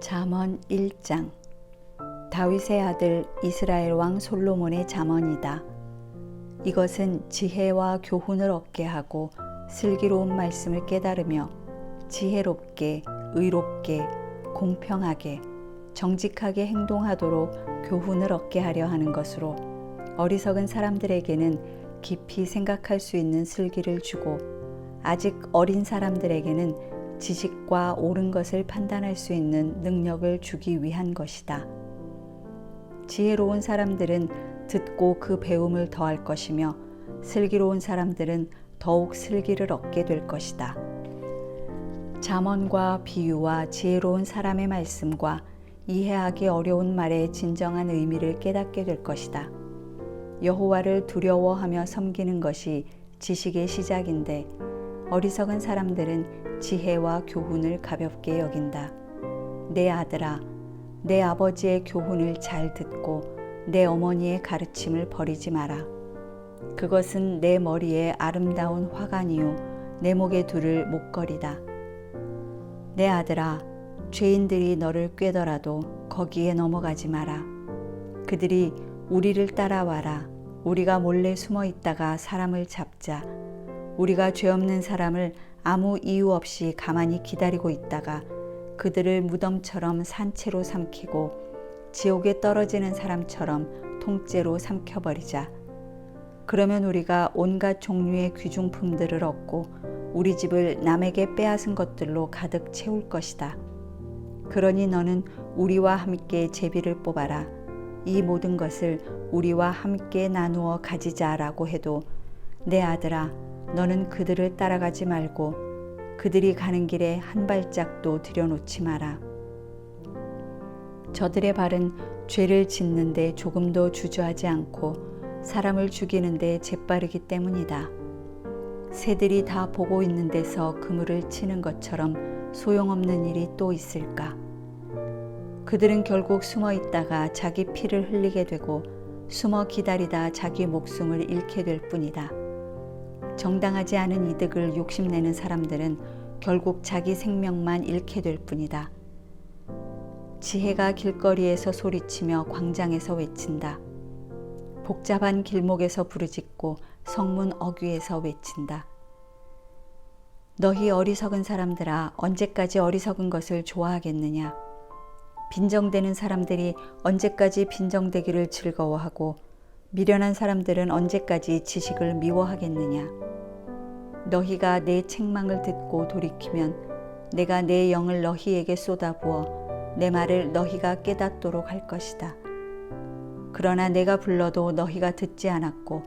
잠언 1장. 다윗의 아들 이스라엘 왕 솔로몬의 잠언이다. 이것은 지혜와 교훈을 얻게 하고 슬기로운 말씀을 깨달으며 지혜롭게, 의롭게, 공평하게, 정직하게 행동하도록 교훈을 얻게 하려 하는 것으로 어리석은 사람들에게는 깊이 생각할 수 있는 슬기를 주고 아직 어린 사람들에게는 지식과 옳은 것을 판단할 수 있는 능력을 주기 위한 것이다. 지혜로운 사람들은 듣고 그 배움을 더할 것이며 슬기로운 사람들은 더욱 슬기를 얻게 될 것이다. 잠언과 비유와 지혜로운 사람의 말씀과 이해하기 어려운 말의 진정한 의미를 깨닫게 될 것이다. 여호와를 두려워하며 섬기는 것이 지식의 시작인데 어리석은 사람들은 지혜와 교훈을 가볍게 여긴다. 내 아들아, 내 아버지의 교훈을 잘 듣고 내 어머니의 가르침을 버리지 마라. 그것은 내 머리에 아름다운 화관이요 내 목에 두를 목걸이다. 내 아들아, 죄인들이 너를 꾀더라도 거기에 넘어가지 마라. 그들이 우리를 따라와라. 우리가 몰래 숨어 있다가 사람을 잡자. 우리가 죄 없는 사람을 아무 이유 없이 가만히 기다리고 있다가 그들을 무덤처럼 산채로 삼키고 지옥에 떨어지는 사람처럼 통째로 삼켜버리자. 그러면 우리가 온갖 종류의 귀중품들을 얻고 우리 집을 남에게 빼앗은 것들로 가득 채울 것이다. 그러니 너는 우리와 함께 제비를 뽑아라. 이 모든 것을 우리와 함께 나누어 가지자라고 해도 내 아들아, 너는 그들을 따라가지 말고 그들이 가는 길에 한 발짝도 들여놓지 마라. 저들의 발은 죄를 짓는데 조금도 주저하지 않고 사람을 죽이는데 재빠르기 때문이다. 새들이 다 보고 있는 데서 그물을 치는 것처럼 소용없는 일이 또 있을까? 그들은 결국 숨어 있다가 자기 피를 흘리게 되고 숨어 기다리다 자기 목숨을 잃게 될 뿐이다. 정당하지 않은 이득을 욕심내는 사람들은 결국 자기 생명만 잃게 될 뿐이다. 지혜가 길거리에서 소리치며 광장에서 외친다. 복잡한 길목에서 부르짖고 성문 어귀에서 외친다. 너희 어리석은 사람들아, 언제까지 어리석은 것을 좋아하겠느냐? 빈정대는 사람들이 언제까지 빈정대기를 즐거워하고 미련한 사람들은 언제까지 지식을 미워하겠느냐? 너희가 내 책망을 듣고 돌이키면 내가 내 영을 너희에게 쏟아부어 내 말을 너희가 깨닫도록 할 것이다. 그러나 내가 불러도 너희가 듣지 않았고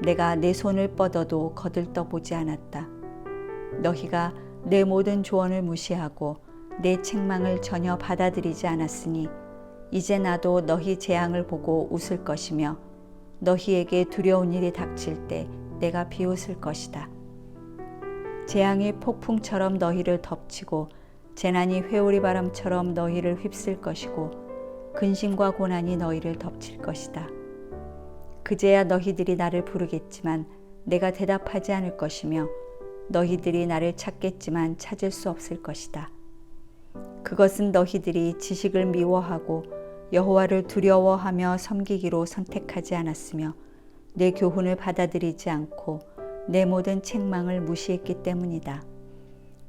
내가 내 손을 뻗어도 거들떠보지 않았다. 너희가 내 모든 조언을 무시하고 내 책망을 전혀 받아들이지 않았으니 이제 나도 너희 재앙을 보고 웃을 것이며 너희에게 두려운 일이 닥칠 때 내가 비웃을 것이다. 재앙이 폭풍처럼 너희를 덮치고 재난이 회오리 바람처럼 너희를 휩쓸 것이고 근심과 고난이 너희를 덮칠 것이다. 그제야 너희들이 나를 부르겠지만 내가 대답하지 않을 것이며 너희들이 나를 찾겠지만 찾을 수 없을 것이다. 그것은 너희들이 지식을 미워하고 여호와를 두려워하며 섬기기로 선택하지 않았으며 내 교훈을 받아들이지 않고 내 모든 책망을 무시했기 때문이다.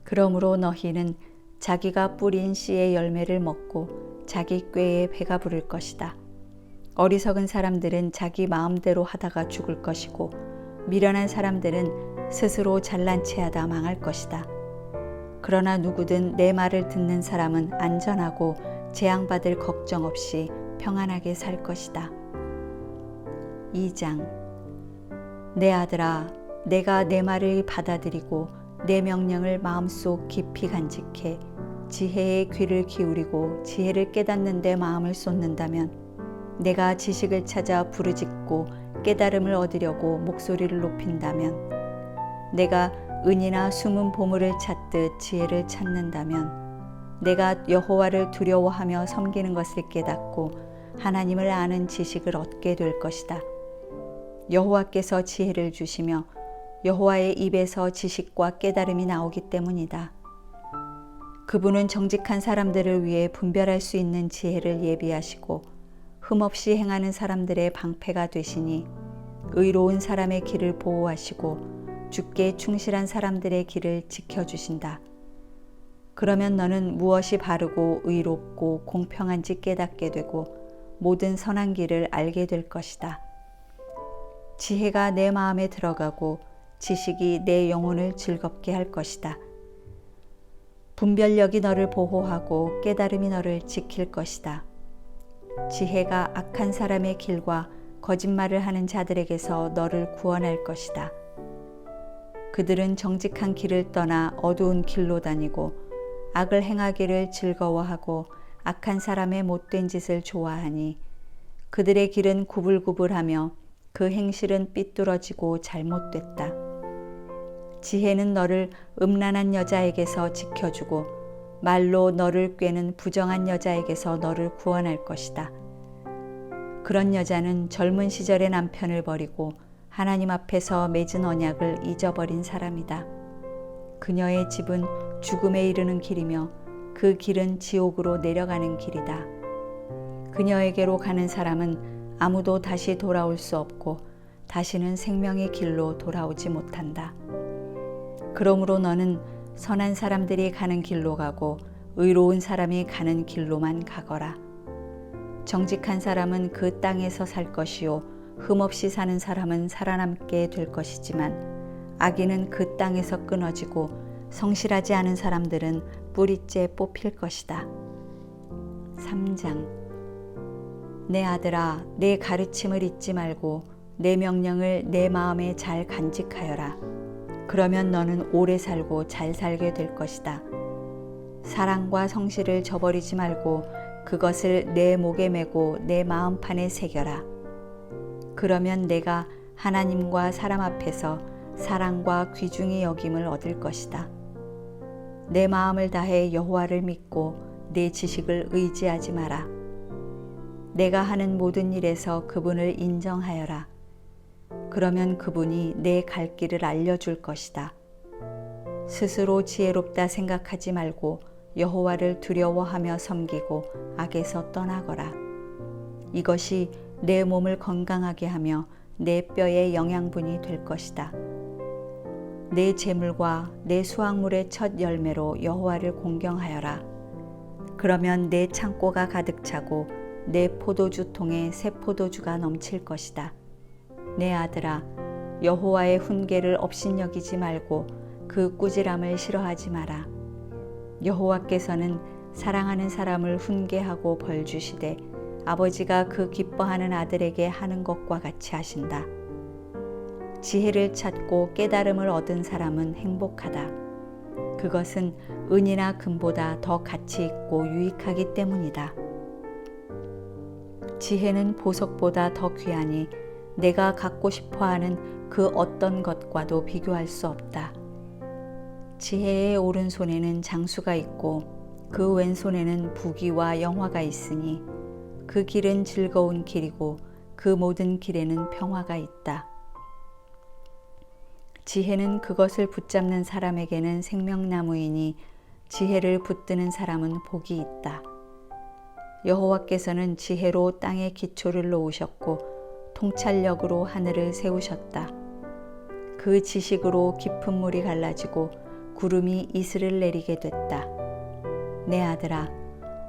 그러므로 너희는 자기가 뿌린 씨의 열매를 먹고 자기 꾀에 배가 부를 것이다. 어리석은 사람들은 자기 마음대로 하다가 죽을 것이고 미련한 사람들은 스스로 잘난 체하다 망할 것이다. 그러나 누구든 내 말을 듣는 사람은 안전하고 재앙받을 걱정 없이 평안하게 살 것이다. 2장. 내 아들아, 내가 내 말을 받아들이고 내 명령을 마음속 깊이 간직해 지혜의 귀를 기울이고 지혜를 깨닫는 데 마음을 쏟는다면 내가 지식을 찾아 부르짖고 깨달음을 얻으려고 목소리를 높인다면 내가 은이나 숨은 보물을 찾듯 지혜를 찾는다면 내가 여호와를 두려워하며 섬기는 것을 깨닫고 하나님을 아는 지식을 얻게 될 것이다. 여호와께서 지혜를 주시며 여호와의 입에서 지식과 깨달음이 나오기 때문이다. 그분은 정직한 사람들을 위해 분별할 수 있는 지혜를 예비하시고 흠없이 행하는 사람들의 방패가 되시니 의로운 사람의 길을 보호하시고 주께 충실한 사람들의 길을 지켜주신다. 그러면 너는 무엇이 바르고 의롭고 공평한지 깨닫게 되고 모든 선한 길을 알게 될 것이다. 지혜가 내 마음에 들어가고 지식이 내 영혼을 즐겁게 할 것이다. 분별력이 너를 보호하고 깨달음이 너를 지킬 것이다. 지혜가 악한 사람의 길과 거짓말을 하는 자들에게서 너를 구원할 것이다. 그들은 정직한 길을 떠나 어두운 길로 다니고 악을 행하기를 즐거워하고 악한 사람의 못된 짓을 좋아하니 그들의 길은 구불구불하며 그 행실은 삐뚤어지고 잘못됐다. 지혜는 너를 음란한 여자에게서 지켜주고 말로 너를 꾀는 부정한 여자에게서 너를 구원할 것이다. 그런 여자는 젊은 시절의 남편을 버리고 하나님 앞에서 맺은 언약을 잊어버린 사람이다. 그녀의 집은 죽음에 이르는 길이며 그 길은 지옥으로 내려가는 길이다. 그녀에게로 가는 사람은 아무도 다시 돌아올 수 없고 다시는 생명의 길로 돌아오지 못한다. 그러므로 너는 선한 사람들이 가는 길로 가고 의로운 사람이 가는 길로만 가거라. 정직한 사람은 그 땅에서 살 것이요 흠없이 사는 사람은 살아남게 될 것이지만 악인은 그 땅에서 끊어지고 성실하지 않은 사람들은 뿌리째 뽑힐 것이다. 3장. 내 아들아, 내 가르침을 잊지 말고 내 명령을 내 마음에 잘 간직하여라. 그러면 너는 오래 살고 잘 살게 될 것이다. 사랑과 성실을 저버리지 말고 그것을 내 목에 메고 내 마음판에 새겨라. 그러면 내가 하나님과 사람 앞에서 사랑과 귀중히 여김을 얻을 것이다. 내 마음을 다해 여호와를 믿고 내 지식을 의지하지 마라. 내가 하는 모든 일에서 그분을 인정하여라. 그러면 그분이 내 갈 길을 알려줄 것이다. 스스로 지혜롭다 생각하지 말고 여호와를 두려워하며 섬기고 악에서 떠나거라. 이것이 내 몸을 건강하게 하며 내 뼈의 영양분이 될 것이다. 내 재물과 내 수확물의 첫 열매로 여호와를 공경하여라. 그러면 내 창고가 가득 차고 내 포도주 통에 새 포도주가 넘칠 것이다. 내 아들아, 여호와의 훈계를 업신여기지 말고 그 꾸지람을 싫어하지 마라. 여호와께서는 사랑하는 사람을 훈계하고 벌 주시되 아버지가 그 기뻐하는 아들에게 하는 것과 같이 하신다. 지혜를 찾고 깨달음을 얻은 사람은 행복하다. 그것은 은이나 금보다 더 가치 있고 유익하기 때문이다. 지혜는 보석보다 더 귀하니 내가 갖고 싶어하는 그 어떤 것과도 비교할 수 없다. 지혜의 오른손에는 장수가 있고 그 왼손에는 부귀와 영화가 있으니 그 길은 즐거운 길이고 그 모든 길에는 평화가 있다. 지혜는 그것을 붙잡는 사람에게는 생명나무이니 지혜를 붙드는 사람은 복이 있다. 여호와께서는 지혜로 땅의 기초를 놓으셨고 통찰력으로 하늘을 세우셨다. 그 지식으로 깊은 물이 갈라지고 구름이 이슬을 내리게 됐다. 내 아들아,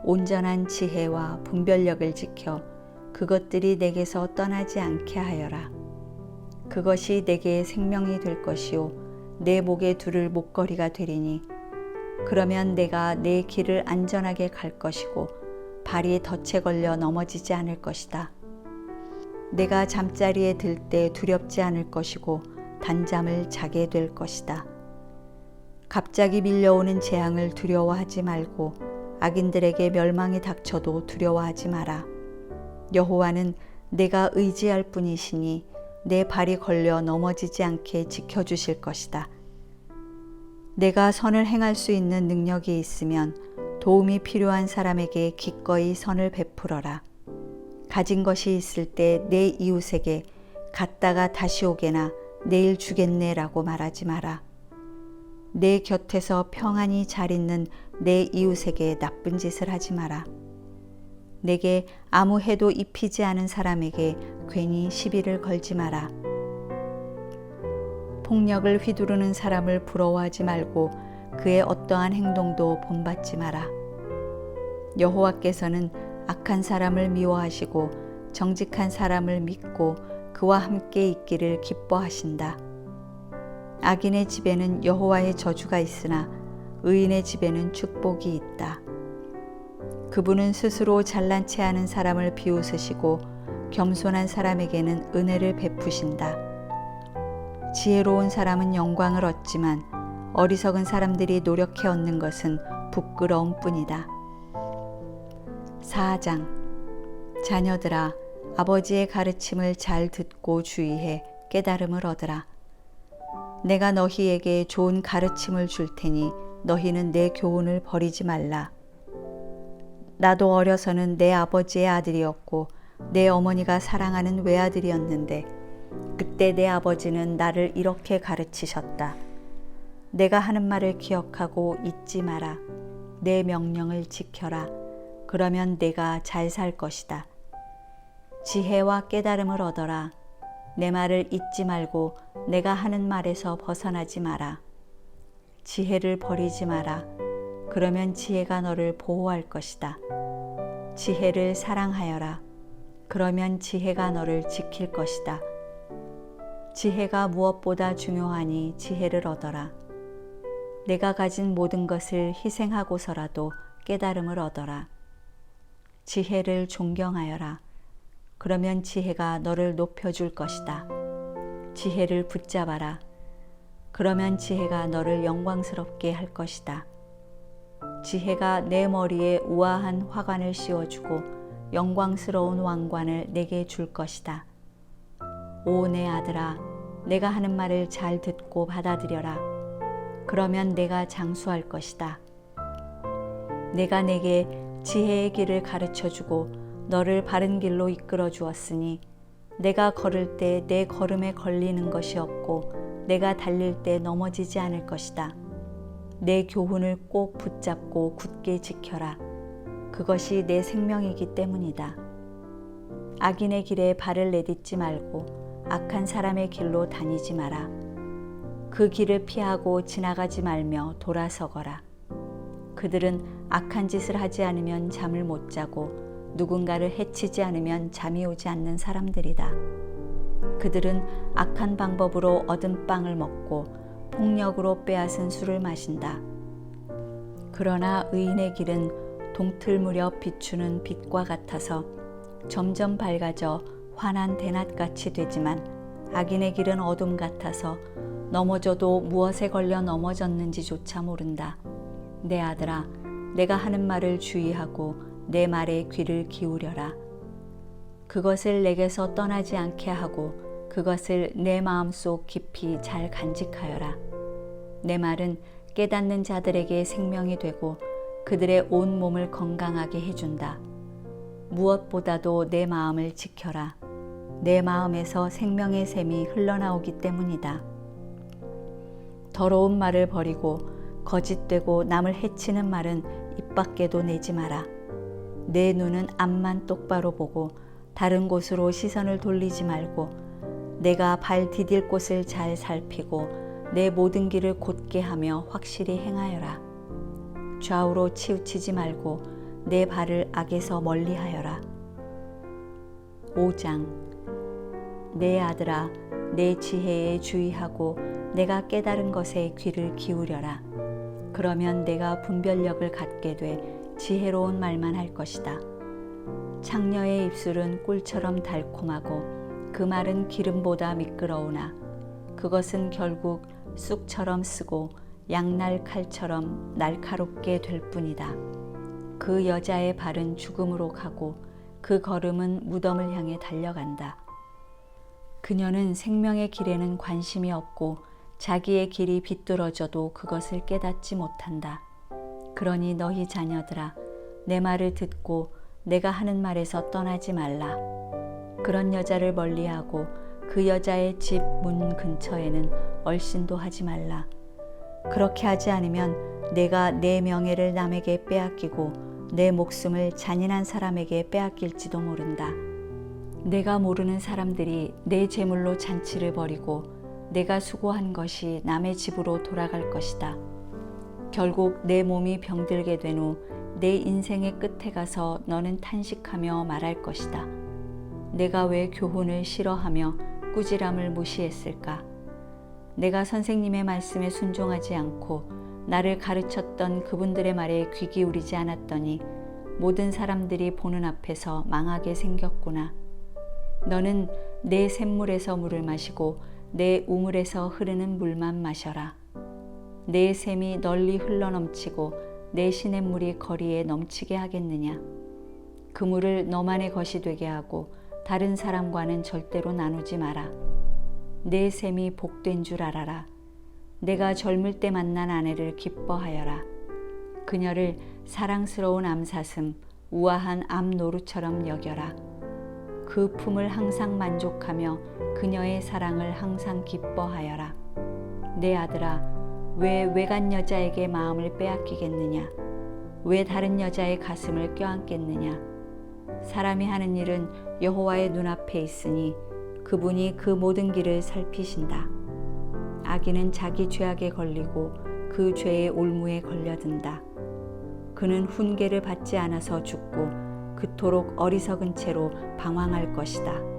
온전한 지혜와 분별력을 지켜 그것들이 내게서 떠나지 않게 하여라. 그것이 내게 생명이 될 것이요 내 목에 두를 목걸이가 되리니 그러면 내가 내 길을 안전하게 갈 것이고 발이 덫에 걸려 넘어지지 않을 것이다. 내가 잠자리에 들 때 두렵지 않을 것이고 단잠을 자게 될 것이다. 갑자기 밀려오는 재앙을 두려워하지 말고 악인들에게 멸망이 닥쳐도 두려워하지 마라. 여호와는 내가 의지할 뿐이시니 내 발이 걸려 넘어지지 않게 지켜주실 것이다. 내가 선을 행할 수 있는 능력이 있으면 도움이 필요한 사람에게 기꺼이 선을 베풀어라. 가진 것이 있을 때 내 이웃에게 갔다가 다시 오게나 내일 주겠네라고 말하지 마라. 내 곁에서 평안히 잘 있는 내 이웃에게 나쁜 짓을 하지 마라. 내게 아무 해도 입히지 않은 사람에게 괜히 시비를 걸지 마라. 폭력을 휘두르는 사람을 부러워하지 말고 그의 어떠한 행동도 본받지 마라. 여호와께서는 악한 사람을 미워하시고 정직한 사람을 믿고 그와 함께 있기를 기뻐하신다. 악인의 집에는 여호와의 저주가 있으나 의인의 집에는 축복이 있다. 그분은 스스로 잘난 체 하는 사람을 비웃으시고 겸손한 사람에게는 은혜를 베푸신다. 지혜로운 사람은 영광을 얻지만 어리석은 사람들이 노력해 얻는 것은 부끄러움 뿐이다. 4장. 자녀들아, 아버지의 가르침을 잘 듣고 주의해 깨달음을 얻으라. 내가 너희에게 좋은 가르침을 줄 테니 너희는 내 교훈을 버리지 말라. 나도 어려서는 내 아버지의 아들이었고 내 어머니가 사랑하는 외아들이었는데 그때 내 아버지는 나를 이렇게 가르치셨다. 내가 하는 말을 기억하고 잊지 마라. 내 명령을 지켜라. 그러면 내가 잘 살 것이다. 지혜와 깨달음을 얻어라. 내 말을 잊지 말고 내가 하는 말에서 벗어나지 마라. 지혜를 버리지 마라. 그러면 지혜가 너를 보호할 것이다. 지혜를 사랑하여라. 그러면 지혜가 너를 지킬 것이다. 지혜가 무엇보다 중요하니 지혜를 얻어라. 내가 가진 모든 것을 희생하고서라도 깨달음을 얻어라. 지혜를 존경하여라. 그러면 지혜가 너를 높여줄 것이다. 지혜를 붙잡아라. 그러면 지혜가 너를 영광스럽게 할 것이다. 지혜가 내 머리에 우아한 화관을 씌워주고 영광스러운 왕관을 내게 줄 것이다. 오 내 아들아, 내가 하는 말을 잘 듣고 받아들여라. 그러면 내가 장수할 것이다. 내가 내게 지혜의 길을 가르쳐주고 너를 바른 길로 이끌어 주었으니 내가 걸을 때 내 걸음에 걸리는 것이 없고 내가 달릴 때 넘어지지 않을 것이다. 내 교훈을 꼭 붙잡고 굳게 지켜라. 그것이 내 생명이기 때문이다. 악인의 길에 발을 내딛지 말고 악한 사람의 길로 다니지 마라. 그 길을 피하고 지나가지 말며 돌아서거라. 그들은 악한 짓을 하지 않으면 잠을 못 자고 누군가를 해치지 않으면 잠이 오지 않는 사람들이다. 그들은 악한 방법으로 얻은 빵을 먹고 폭력으로 빼앗은 술을 마신다. 그러나 의인의 길은 동틀 무렵 비추는 빛과 같아서 점점 밝아져 환한 대낮같이 되지만 악인의 길은 어둠 같아서 넘어져도 무엇에 걸려 넘어졌는지조차 모른다. 내 아들아, 내가 하는 말을 주의하고 내 말에 귀를 기울여라. 그것을 내게서 떠나지 않게 하고 그것을 내 마음속 깊이 잘 간직하여라. 내 말은 깨닫는 자들에게 생명이 되고 그들의 온 몸을 건강하게 해준다. 무엇보다도 내 마음을 지켜라. 내 마음에서 생명의 샘이 흘러나오기 때문이다. 더러운 말을 버리고 거짓되고 남을 해치는 말은 입 밖에도 내지 마라. 내 눈은 앞만 똑바로 보고 다른 곳으로 시선을 돌리지 말고 내가 발 디딜 곳을 잘 살피고 내 모든 길을 곧게 하며 확실히 행하여라. 좌우로 치우치지 말고 내 발을 악에서 멀리하여라. 5장. 내 아들아, 내 지혜에 주의하고 내가 깨달은 것에 귀를 기울여라. 그러면 내가 분별력을 갖게 돼 지혜로운 말만 할 것이다. 창녀의 입술은 꿀처럼 달콤하고 그 말은 기름보다 미끄러우나 그것은 결국 쑥처럼 쓰고 양날 칼처럼 날카롭게 될 뿐이다. 그 여자의 발은 죽음으로 가고 그 걸음은 무덤을 향해 달려간다. 그녀는 생명의 길에는 관심이 없고 자기의 길이 비뚤어져도 그것을 깨닫지 못한다. 그러니 너희 자녀들아, 내 말을 듣고 내가 하는 말에서 떠나지 말라. 그런 여자를 멀리하고 그 여자의 집 문 근처에는 얼씬도 하지 말라. 그렇게 하지 않으면 내가 내 명예를 남에게 빼앗기고 내 목숨을 잔인한 사람에게 빼앗길지도 모른다. 내가 모르는 사람들이 내 재물로 잔치를 벌이고 내가 수고한 것이 남의 집으로 돌아갈 것이다. 결국 내 몸이 병들게 된 후 내 인생의 끝에 가서 너는 탄식하며 말할 것이다. 내가 왜 교훈을 싫어하며 꾸지람을 무시했을까? 내가 선생님의 말씀에 순종하지 않고 나를 가르쳤던 그분들의 말에 귀 기울이지 않았더니 모든 사람들이 보는 앞에서 망하게 생겼구나. 너는 내 샘물에서 물을 마시고 내 우물에서 흐르는 물만 마셔라. 내 샘이 널리 흘러넘치고 내 시냇물이 거리에 넘치게 하겠느냐. 그 물을 너만의 것이 되게 하고 다른 사람과는 절대로 나누지 마라. 내 샘이 복된 줄 알아라. 내가 젊을 때 만난 아내를 기뻐하여라. 그녀를 사랑스러운 암사슴, 우아한 암노루처럼 여겨라. 그 품을 항상 만족하며 그녀의 사랑을 항상 기뻐하여라. 내 아들아, 왜 외간 여자에게 마음을 빼앗기겠느냐? 왜 다른 여자의 가슴을 껴안겠느냐? 사람이 하는 일은 여호와의 눈앞에 있으니 그분이 그 모든 길을 살피신다. 악인은 자기 죄악에 걸리고 그 죄의 올무에 걸려든다. 그는 훈계를 받지 않아서 죽고 그토록 어리석은 채로 방황할 것이다.